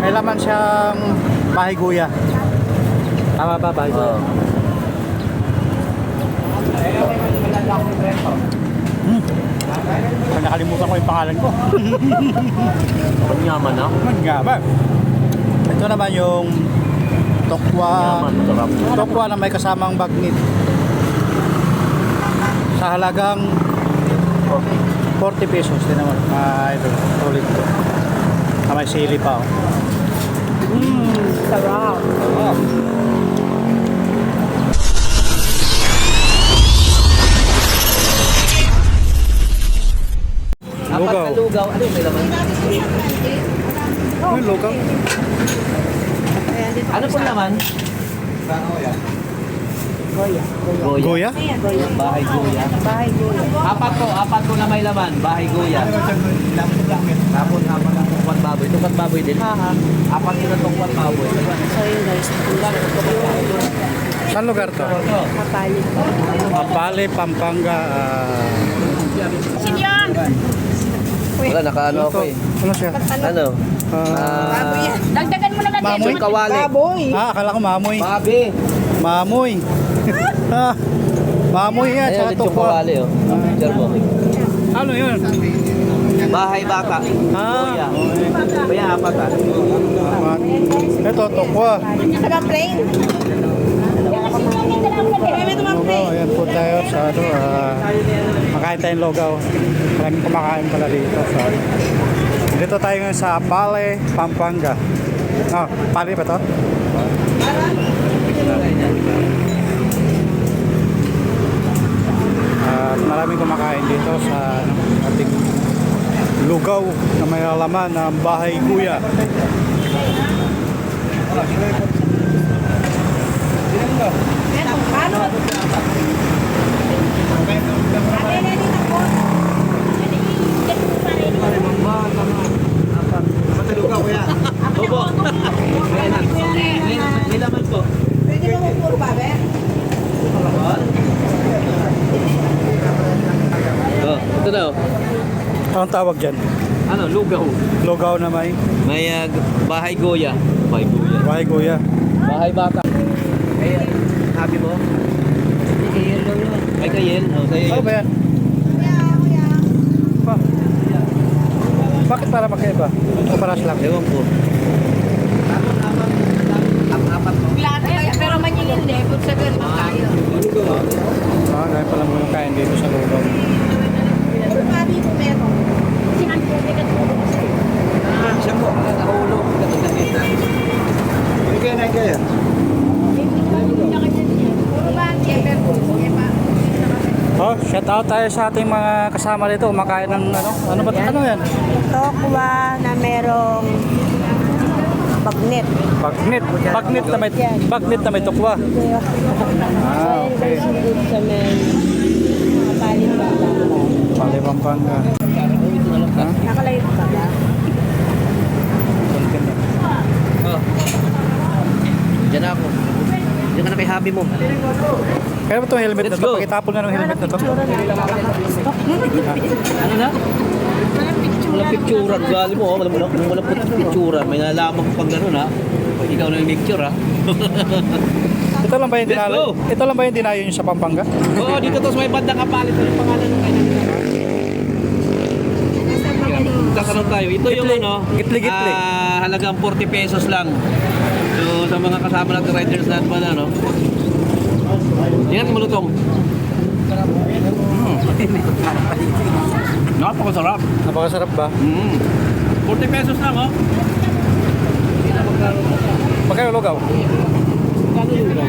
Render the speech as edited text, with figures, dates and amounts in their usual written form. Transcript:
May laman siyang bahay guya. Tama ba, bahay guya? Nakalimutan ko yung pangalan ko. Manyaman na. Manyaman. Ito naman yung tokwa. Masarap. Tokwa na may kasamang bagnit. Sa halagang 40 pesos din naman. Ito, ulit ito. May sili pa. Oh. Sarap. Lugaw. Apat na lugaw. Ano yung may laman? Yung lugaw. Ano po naman? Goya. Goya? Bahay guya. Bahay goya. Apat po na may laman. Bahay guya. Tapos apat na tungkwan baboy. Tungkwan baboy din. Apat na tungkwan baboy. So yun guys. Saan lugar to? Kapali. Mapale, Pampanga. Wala, nakaano ako eh. Ano siya? Ano? Dagdagan mo na natin. Mamoy? Kawali. Akala ko mamoy. Babi. Mamoy. Mamoy yan, Ayan, tsaka lechong tokwa. kawali oh. Picture mo. Ano yun? Bahay baka. Kuya. Kuya, apat ah. Ito, tokwa. Saka plain. Lugaw, ayan po tayo sa ano, makain tayong lugaw. Maraming kumakain pala dito. So, dito tayo ngayon sa Pale, Pampanga. Pale ba to? At maraming kumakain dito sa ating lugaw na may laman ng bahay kuya. May laman po. Pwede mo puro babe? Oh, ito na oh. Anong tawag dyan? Ano, lugaw. Lugaw na may May bahay goya. Bahay goya. bahay kuya. Bahay baka. Ay, happy mo? Ay, kayel. Oh, sa'yo Ano yun. ba yan? Ba? Bakit para magkaiba? O paras lang? Ewan ko. Apat mo. Pero manyingin din. Kung sabihin mo tayo. Dahil pala mo yung kain dito sa lugaw. Mami mo meron. Siya po. Nakahulog. Hindi kayo na kayo? Puro ba? Ever po. Oh, shout out tayo sa ating mga kasama dito. Kumakain ng ano? Ano ba? Ano yan? Tokwa na merong bagnet. Bagnit na may tukwa. Okay. Sa men. Kapali pa. Pale, Pampanga. Ha? Nakalayot pa ba? Oh. Diyan na ako. Diyan ka na kay hobby mo. Kaya ba itong helmet na Let's to? go. Pakitapon na ng helmet na to. Ano na? Walang picturean. Gali mo, walang picturean. May nalaman ko pag gano'n ha. Pag ikaw na yung picture ha. Ito lang ba yung Let's dinayo? go. Ito lang ba yung dinayo nyo sa Pampanga? Oo, dito to sa may bandang kapalit. Ano yung pangalan ng kanya? Kasanong tayo. Ito yung Gitli. ano, Gitli. halagang 40 pesos lang. So, sa mga kasama natin riders natin pala, no? Tingnan mo malutong. Napakasarap. Napakasarap ba? 40 pesos lang, oh. Magkano lugaw? Kano lugaw?